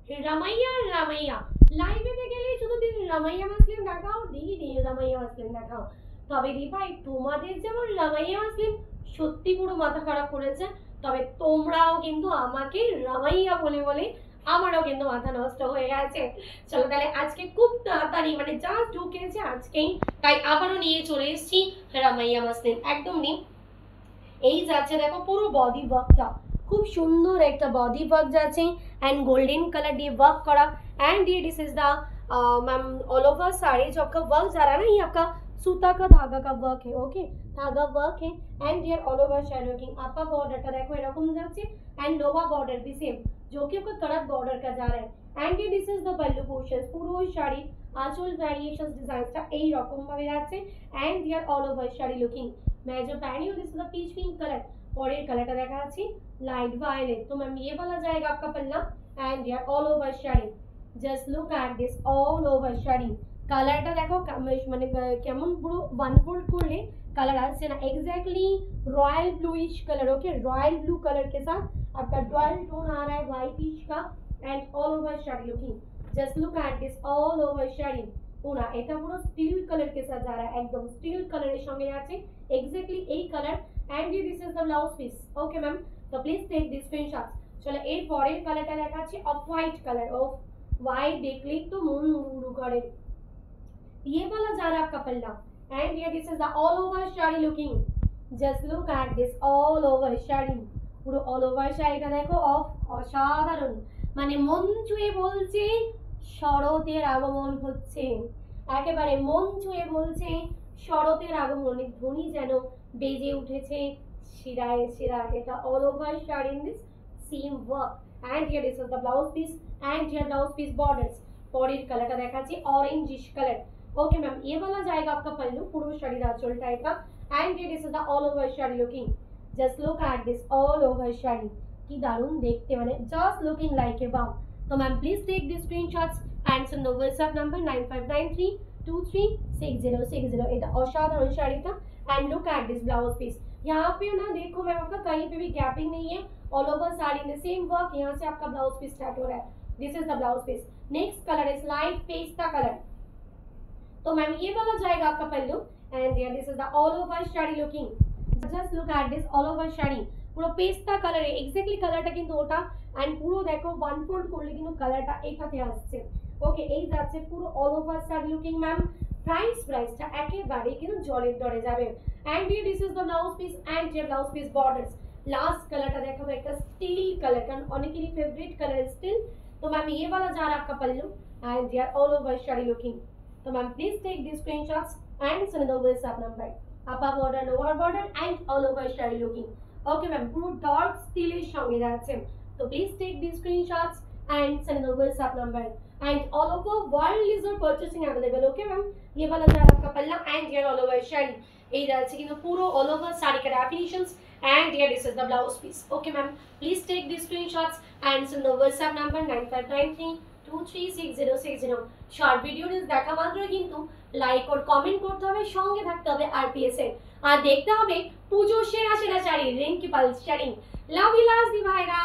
রামাইয়া রামাইয়া লাইভেতে গেলেই শুধু দিন রামাইয়া মাসলিম দেখাও, দিদি রামাইয়া মাসলিম দেখাও। তবে দি ভাই তোমাদের যেমন রামাইয়া মাসলিম সত্যি পুরো মাথা খারাপ করেছে, তবে তোমরাও কিন্তু আমাকে রামাইয়া বলে বলে আমারও কিন্তু মাথা নষ্ট হয়ে গেছে। চলো তাহলে আজকে খুব তাড়াতাড়ি মানে জাস্ট ঢুকেছে আজকেই, তাই আবারও নিয়ে চলে এসেছি রামাইয়া মাসলিম। একদম নি এই যাচ্ছে দেখো পুরো বডি ওয়ার্কটা, खूब सुंदर एक बॉडी वर्क जाचे एंड गोल्डन कलर दिए वर्क करा एंड ये this is the ma'am all over sari जो आपका वर्क जा रहा है ना, ये आपका सूता का धागा का वर्क है। ओके धागा वर्क है एंड ये ऑल ओवर शेडो की आपका बॉर्डर देखो এরকম যাচ্ছে एंड लोअर बॉर्डर भी सेम जो कि आपका कड़क बॉर्डर का जा रहा है एंड ये this is the pallu portion পুরো শাড়ি आंचल वेरिएशंस डिजाइनটা এই রকম ভাবে যাচ্ছে एंड ये ऑल ओवर শাড়ি लुकिंग मैं जो पहनी हूं this is the peach pink colour और ये कलर দেখা যাচ্ছে लाइट वायलेट। तो मैम ये वाला जाएगा आपका पल्ला एंड यार all over sari. Just look at this all over sari কালারটা দেখো মানে কেমন পুরো ওয়ান ফোল্ড করলে कलर আসছে না, exactly royal bluish colour. Okay royal blue colour के साथ आपका डुअल टोन आ रहा है व्हाइटिश का and all over sari looking. Just look at this all over sari पूरा এটা পুরো স্টিল কালার के साथ जा रहा है, एकदम स्टील कलर এর সঙ্গে আছে एग्जैक्टली এই কালার एंड ये this is the blouse piece. Okay ma'am तो प्लीज टेक दिस स्क्रीनशॉट। चलो এর পরের কালারটা দেখাচ্ছি off white colour. Off white দেখলেই তো মন উড়ু করে। ये वाला जा रहा है आपका पल्ला एंड ये this is the all over sari looking. Just look at this all over sari পুরো অল ওভার শাড়িটা দেখো অফ অসাধারণ, মানে মন ছুঁয়ে বলছে শরতের আগমন হচ্ছে, একেবারে মন ছুঁয়ে বলছে শরতের আগমনের ধ্বনি যেন বেজে উঠেছে শিরায় শিরায়। এটা all over sari in this same work and here this is the blouse piece and here blouse piece borders. পরের কালারটা দেখাচ্ছি ऑरेंजिश कलर। ओके मैम ये वाला जाएगा आपका पल्लू পুরো শাড়ির আঁচলটা এটা and here this is the all over sari looking. Just look at this all over sari কি দারুণ দেখতে, মানে just looking like a wow. तो ma'am please take this screenshots and send the WhatsApp number 9593236060। এটা অসাধারণ শাড়িটা and look at this blouse piece. यहाँ पे ना देखो मैम आपका कहीं पे भी गैपिंग नहीं है, ऑल ओवर साड़ी में सेम वर्क, यहाँ से आपका ब्लाउज पीस स्टार्ट हो रहा है। This is the blouse piece. Next colour is light pista colour. तो मैम ये वाला जाएगा आपका pallu and this is the all over sari looking. Just look at this all over sari পুরো পেস্তা কালারে এক্স্যাক্টলি কালারটা কিন্তু ওটা এন্ড পুরো দেখো ওয়ান ফোল্ড করলে কিন্তু কালারটা এটাতে আসছে। ওকে এই যাচ্ছে পুরো all over sari looking. Ma'am প্রাইসটা একেবারে কিন্তু জলের দরে যাবে एंड ये this is the blouse piece and ये ब्लाउज पीस बॉर्डर्स। लास्ट कलरটা দেখাবো একটা স্টিল কালার, কারণ অনেকেরই ফেভারিট কালার স্টিল। तो मैम ये वाला जा रहा है आपका पल्लू एंड ये ऑल ओवर শাড়ি लुकिंग। तो ma'am please take this screenshots and send the WhatsApp number upper border lower border and all over sari looking. Okay ma'am पूरा डार्क स्टीलिश সঙ্গে যাচ্ছে। तो please take this screenshots and send the WhatsApp number and all over world is your purchasing available. Okay ma'am ये वाला जा रहा है आपका पल्ला एंड ये ऑल ओवर শাড়ি এই যাচ্ছে কিন্তু পুরো অল ওভার শাড়ি का definitions and here this is the blouse piece। okay ma'am please take these screenshots and send the WhatsApp number 9593236060। Short videos দেখা মাত্রই কিন্তু লাইক और কমেন্ট করতে হবে, সঙ্গে থাকতে হবে আরপিএস এর, আর দেখতে হবে পুজো সেরা সেরা শাড়ি রিঙ্কি পাল শাড়ি। লাভ ইউ লাভ দি ভাইরা।